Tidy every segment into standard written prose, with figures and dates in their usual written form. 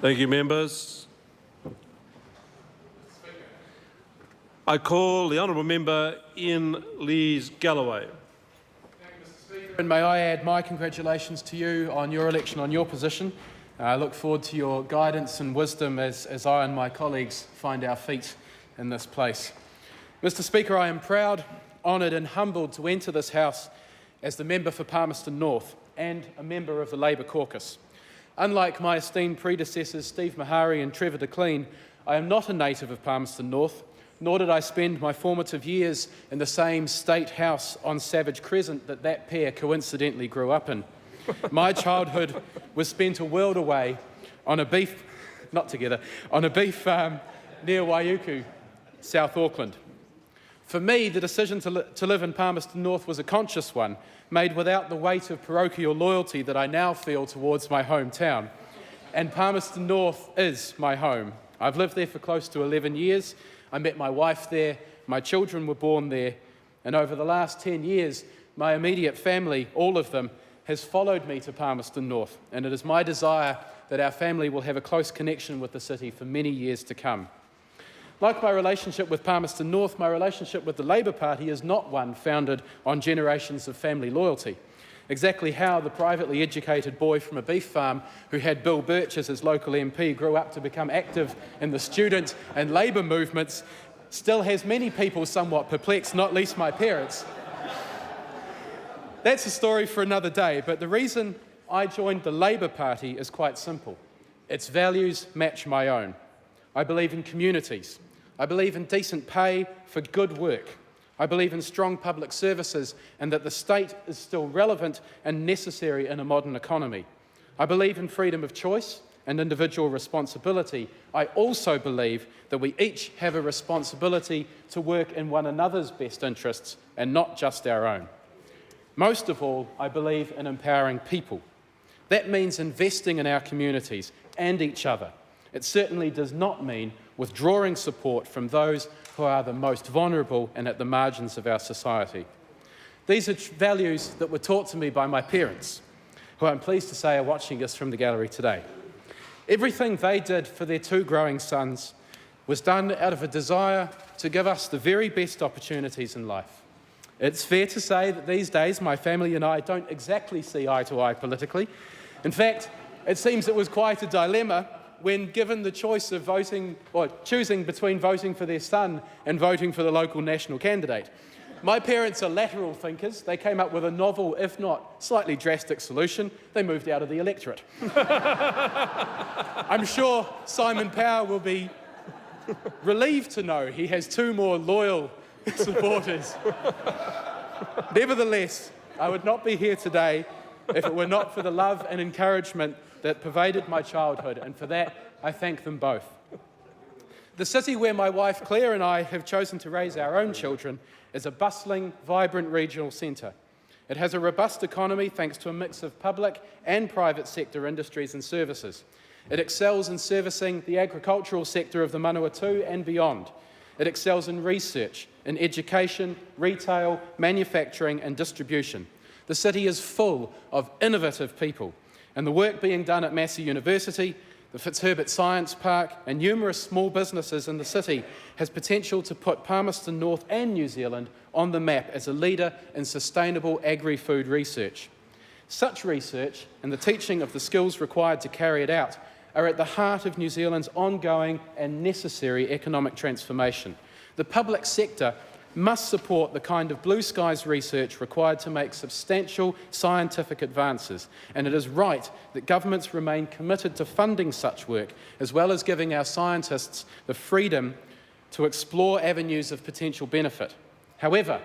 Thank you, members. I call the honourable member Iain Galloway. And may I add my congratulations to you on your election, on your position. I look forward to your guidance and wisdom as I and my colleagues find our feet in this place. Mr. Speaker, I am proud, honoured and humbled to enter this House as the member for Palmerston North and a member of the Labour caucus. Unlike my esteemed predecessors Steve Mahari and Trevor DeClean, I am not a native of Palmerston North, nor did I spend my formative years in the same state house on Savage Crescent that pair coincidentally grew up in. My childhood was spent a world away on a beef farm near Waiuku, South Auckland. For me, the decision to live in Palmerston North was a conscious one, made without the weight of parochial loyalty that I now feel towards my hometown. And Palmerston North is my home. I've lived there for close to 11 years. I met my wife there, my children were born there, and over the last 10 years, my immediate family, all of them, has followed me to Palmerston North, and it is my desire that our family will have a close connection with the city for many years to come. Like my relationship with Palmerston North, my relationship with the Labour Party is not one founded on generations of family loyalty. Exactly how the privately educated boy from a beef farm who had Bill Birch as his local MP grew up to become active in the student and labour movements still has many people somewhat perplexed, not least my parents. That's a story for another day, but the reason I joined the Labour Party is quite simple. Its values match my own. I believe in communities. I believe in decent pay for good work. I believe in strong public services and that the state is still relevant and necessary in a modern economy. I believe in freedom of choice and individual responsibility. I also believe that we each have a responsibility to work in one another's best interests and not just our own. Most of all, I believe in empowering people. That means investing in our communities and each other. It certainly does not mean withdrawing support from those who are the most vulnerable and at the margins of our society. These are values that were taught to me by my parents, who I'm pleased to say are watching us from the gallery today. Everything they did for their two growing sons was done out of a desire to give us the very best opportunities in life. It's fair to say that these days my family and I don't exactly see eye to eye politically. In fact, it seems it was quite a dilemma when given the choice of choosing between voting for their son and voting for the local national candidate. My parents are lateral thinkers. They came up with a novel, if not slightly drastic solution. They moved out of the electorate. I'm sure Simon Power will be relieved to know he has two more loyal supporters. Nevertheless, I would not be here today if it were not for the love and encouragement that pervaded my childhood, and for that, I thank them both. The city where my wife Claire and I have chosen to raise our own children is a bustling, vibrant regional centre. It has a robust economy thanks to a mix of public and private sector industries and services. It excels in servicing the agricultural sector of the Manawatu and beyond. It excels in research, in education, retail, manufacturing and distribution. The city is full of innovative people, and the work being done at Massey University, the Fitzherbert Science Park and numerous small businesses in the city has potential to put Palmerston North and New Zealand on the map as a leader in sustainable agri-food research. Such research and the teaching of the skills required to carry it out are at the heart of New Zealand's ongoing and necessary economic transformation. The public sector must support the kind of blue skies research required to make substantial scientific advances, and it is right that governments remain committed to funding such work, as well as giving our scientists the freedom to explore avenues of potential benefit. However,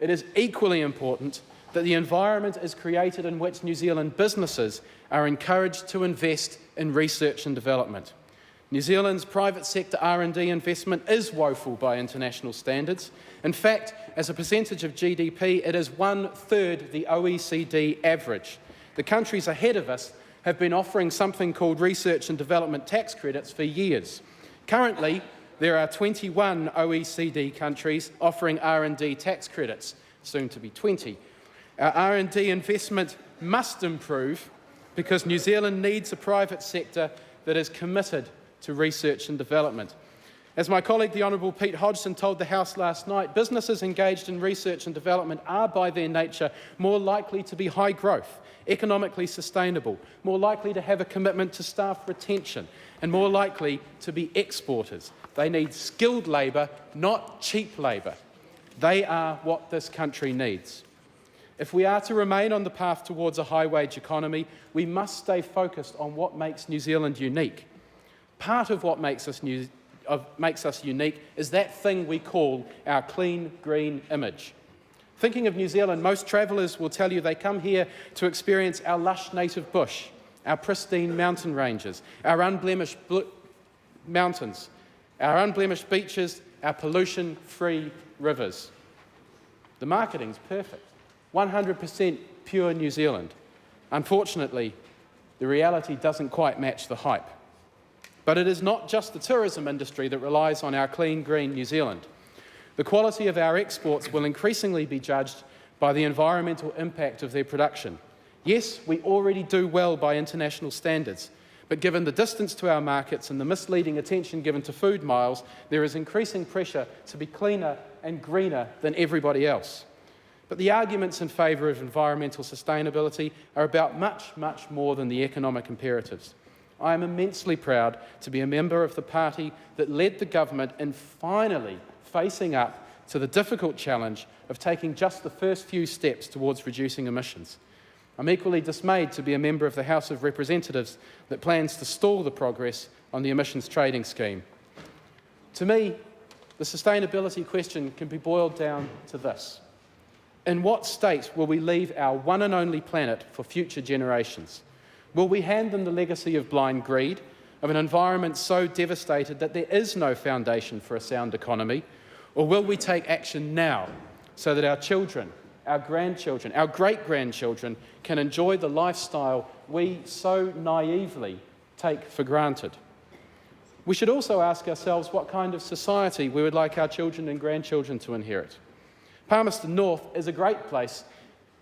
it is equally important that the environment is created in which New Zealand businesses are encouraged to invest in research and development. New Zealand's private sector R&D investment is woeful by international standards. In fact, as a percentage of GDP, it is 1/3 the OECD average. The countries ahead of us have been offering something called research and development tax credits for years. Currently, there are 21 OECD countries offering R&D tax credits, soon to be 20. Our R&D investment must improve because New Zealand needs a private sector that is committed to research and development. As my colleague, the Honourable Pete Hodgson, told the House last night, businesses engaged in research and development are, by their nature, more likely to be high growth, economically sustainable, more likely to have a commitment to staff retention, and more likely to be exporters. They need skilled labour, not cheap labour. They are what this country needs. If we are to remain on the path towards a high-wage economy, we must stay focused on what makes New Zealand unique. Part of what makes us unique is that thing we call our clean, green image. Thinking of New Zealand, most travellers will tell you they come here to experience our lush native bush, our pristine mountain ranges, our unblemished mountains, our unblemished beaches, our pollution-free rivers. The marketing's perfect. 100% pure New Zealand. Unfortunately, the reality doesn't quite match the hype. But it is not just the tourism industry that relies on our clean, green New Zealand. The quality of our exports will increasingly be judged by the environmental impact of their production. Yes, we already do well by international standards, but given the distance to our markets and the misleading attention given to food miles, there is increasing pressure to be cleaner and greener than everybody else. But the arguments in favour of environmental sustainability are about much, much more than the economic imperatives. I am immensely proud to be a member of the party that led the government in finally facing up to the difficult challenge of taking just the first few steps towards reducing emissions. I'm equally dismayed to be a member of the House of Representatives that plans to stall the progress on the emissions trading scheme. To me, the sustainability question can be boiled down to this. In what state will we leave our one and only planet for future generations? Will we hand them the legacy of blind greed, of an environment so devastated that there is no foundation for a sound economy? Or will we take action now so that our children, our grandchildren, our great-grandchildren can enjoy the lifestyle we so naively take for granted? We should also ask ourselves what kind of society we would like our children and grandchildren to inherit. Palmerston North is a great place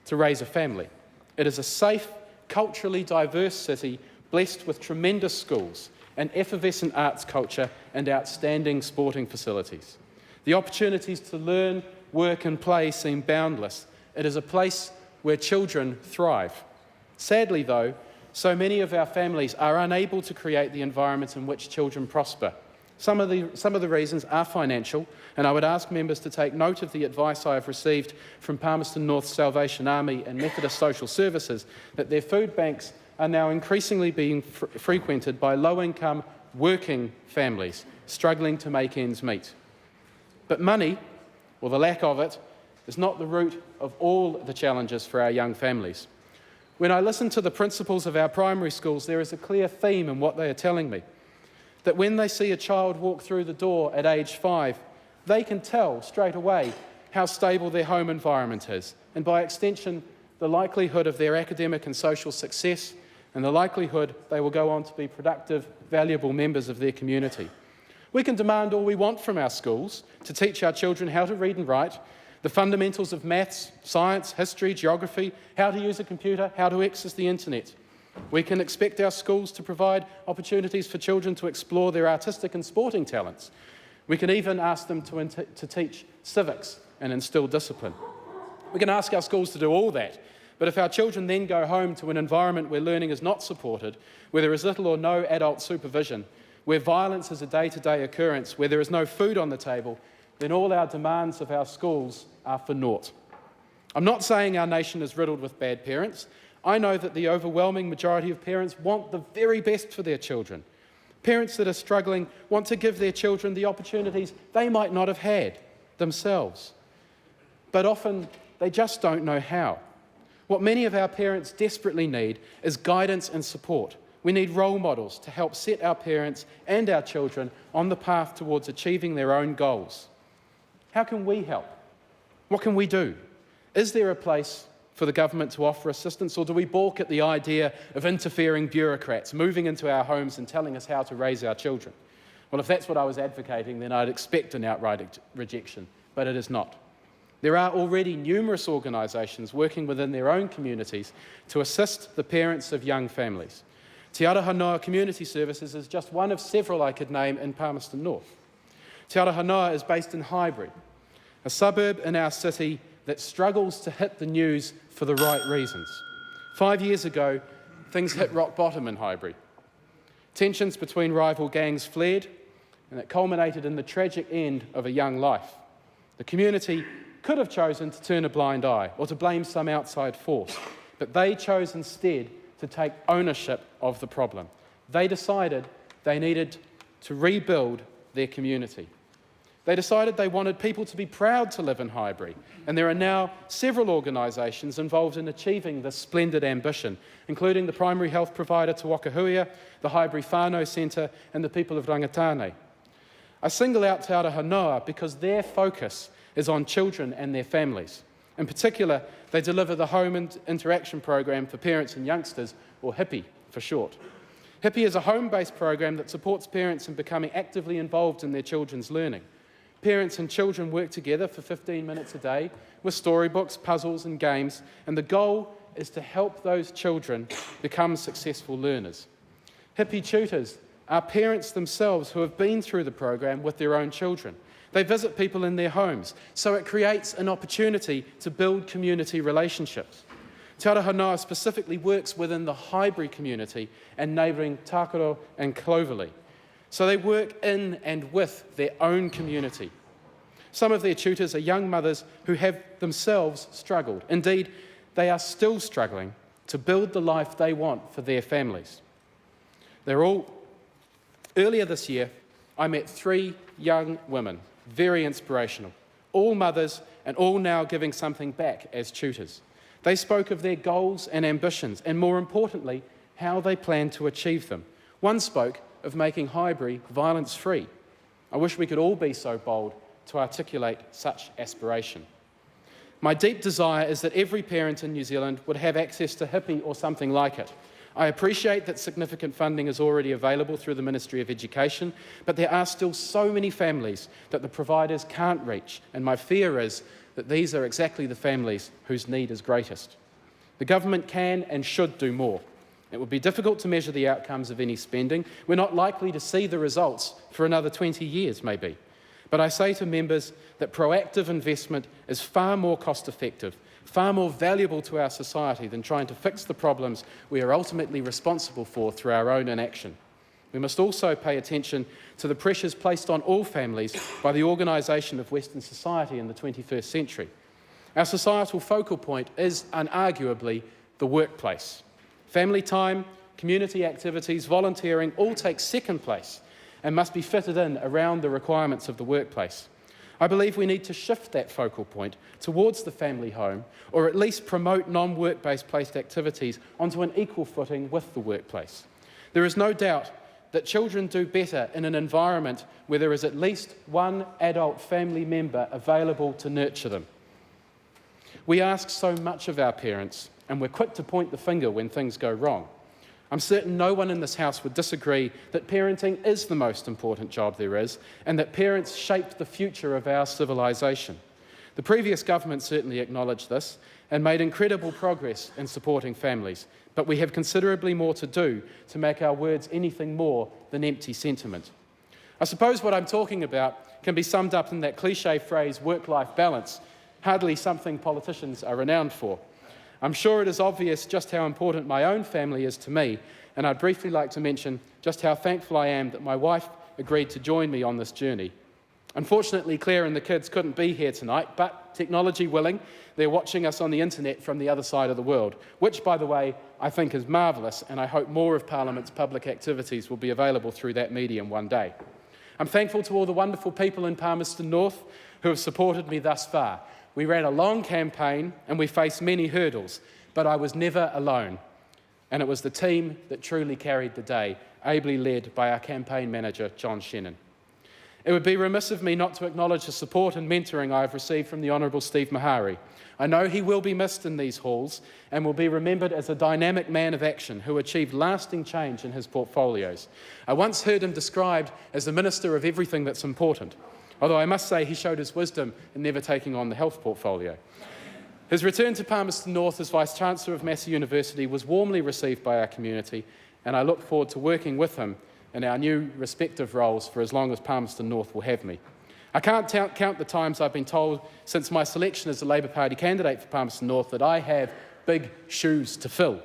to raise a family. It is a safe, culturally diverse city blessed with tremendous schools, an effervescent arts culture and outstanding sporting facilities. The opportunities to learn, work and play seem boundless. It is a place where children thrive. Sadly, though, so many of our families are unable to create the environment in which children prosper. Some of the reasons are financial, and I would ask members to take note of the advice I have received from Palmerston North's Salvation Army and Methodist Social Services that their food banks are now increasingly being frequented by low-income, working families struggling to make ends meet. But money, or the lack of it, is not the root of all the challenges for our young families. When I listen to the principals of our primary schools, there is a clear theme in what they are telling me. That when they see a child walk through the door at age 5, they can tell straight away how stable their home environment is, and by extension, the likelihood of their academic and social success, and the likelihood they will go on to be productive, valuable members of their community. We can demand all we want from our schools to teach our children how to read and write, the fundamentals of maths, science, history, geography, how to use a computer, how to access the internet. We can expect our schools to provide opportunities for children to explore their artistic and sporting talents. We can even ask them to teach civics and instill discipline. We can ask our schools to do all that, but if our children then go home to an environment where learning is not supported, where there is little or no adult supervision, where violence is a day-to-day occurrence, where there is no food on the table, then all our demands of our schools are for naught. I'm not saying our nation is riddled with bad parents. I know that the overwhelming majority of parents want the very best for their children. Parents that are struggling want to give their children the opportunities they might not have had themselves. But often, they just don't know how. What many of our parents desperately need is guidance and support. We need role models to help set our parents and our children on the path towards achieving their own goals. How can we help? What can we do? Is there a place for the government to offer assistance, or do we balk at the idea of interfering bureaucrats moving into our homes and telling us how to raise our children? Well, if that's what I was advocating, then I'd expect an outright rejection, but it is not. There are already numerous organisations working within their own communities to assist the parents of young families. Te Aroha Community Services is just one of several I could name in Palmerston North. Te Aroha is based in Highbury, a suburb in our city that struggles to hit the news for the right reasons. 5 years ago, things hit rock bottom in Highbury. Tensions between rival gangs flared, and it culminated in the tragic end of a young life. The community could have chosen to turn a blind eye or to blame some outside force, but they chose instead to take ownership of the problem. They decided they needed to rebuild their community. They decided they wanted people to be proud to live in Highbury, and there are now several organisations involved in achieving this splendid ambition, including the primary health provider Te Wakahuia, the Highbury Whānau Centre and the people of Rangatane. I single out Te Aroha because their focus is on children and their families. In particular, they deliver the Home Interaction Program for Parents and Youngsters, or HIPPY for short. HIPPY is a home-based program that supports parents in becoming actively involved in their children's learning. Parents and children work together for 15 minutes a day with storybooks, puzzles and games, and the goal is to help those children become successful learners. HIPPY tutors are parents themselves who have been through the program with their own children. They visit people in their homes, so it creates an opportunity to build community relationships. Te Aroha specifically works within the Highbury community and neighbouring Takaro and Clovelly. So they work in and with their own community. Some of their tutors are young mothers who have themselves struggled. Indeed, they are still struggling to build the life they want for their families. Earlier this year, I met 3 young women, very inspirational, all mothers and all now giving something back as tutors. They spoke of their goals and ambitions, and more importantly, how they plan to achieve them. One spoke of making Highbury violence-free. I wish we could all be so bold to articulate such aspiration. My deep desire is that every parent in New Zealand would have access to HIPPY or something like it. I appreciate that significant funding is already available through the Ministry of Education, but there are still so many families that the providers can't reach, and my fear is that these are exactly the families whose need is greatest. The government can and should do more. It would be difficult to measure the outcomes of any spending. We're not likely to see the results for another 20 years, maybe. But I say to members that proactive investment is far more cost-effective, far more valuable to our society than trying to fix the problems we are ultimately responsible for through our own inaction. We must also pay attention to the pressures placed on all families by the organisation of Western society in the 21st century. Our societal focal point is unarguably the workplace. Family time, community activities, volunteering all take second place and must be fitted in around the requirements of the workplace. I believe we need to shift that focal point towards the family home, or at least promote non-work-based placed activities onto an equal footing with the workplace. There is no doubt that children do better in an environment where there is at least one adult family member available to nurture them. We ask so much of our parents, and we're quick to point the finger when things go wrong. I'm certain no one in this house would disagree that parenting is the most important job there is, and that parents shape the future of our civilization. The previous government certainly acknowledged this and made incredible progress in supporting families, but we have considerably more to do to make our words anything more than empty sentiment. I suppose what I'm talking about can be summed up in that cliché phrase, work-life balance, hardly something politicians are renowned for. I'm sure it is obvious just how important my own family is to me, and I'd briefly like to mention just how thankful I am that my wife agreed to join me on this journey. Unfortunately, Claire and the kids couldn't be here tonight, but technology willing, they're watching us on the internet from the other side of the world, which, by the way, I think is marvellous, and I hope more of Parliament's public activities will be available through that medium one day. I'm thankful to all the wonderful people in Palmerston North who have supported me thus far. We ran a long campaign and we faced many hurdles, but I was never alone. And it was the team that truly carried the day, ably led by our campaign manager, John Shannon. It would be remiss of me not to acknowledge the support and mentoring I have received from the Honourable Steve Mahari. I know he will be missed in these halls and will be remembered as a dynamic man of action who achieved lasting change in his portfolios. I once heard him described as the minister of everything that's important, although I must say he showed his wisdom in never taking on the health portfolio. His return to Palmerston North as Vice-Chancellor of Massey University was warmly received by our community, and I look forward to working with him in our new respective roles for as long as Palmerston North will have me. I can't count the times I've been told since my selection as the Labour Party candidate for Palmerston North that I have big shoes to fill.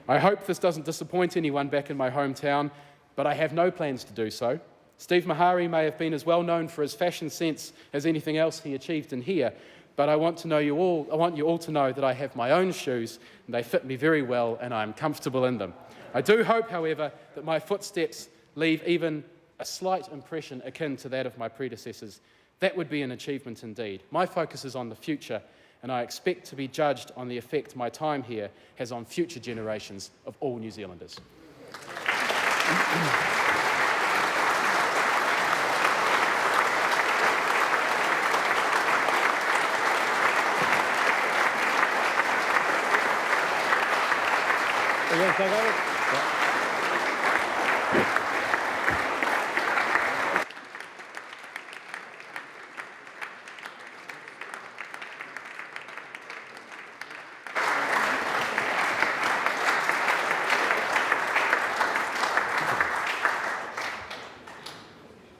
I hope this doesn't disappoint anyone back in my hometown, but I have no plans to do so. Steve Mahari may have been as well known for his fashion sense as anything else he achieved in here, but I want you all to know that I have my own shoes, and they fit me very well, and I am comfortable in them. I do hope, however, that my footsteps leave even a slight impression akin to that of my predecessors. That would be an achievement indeed. My focus is on the future, and I expect to be judged on the effect my time here has on future generations of all New Zealanders. Are you going to take over? Yeah.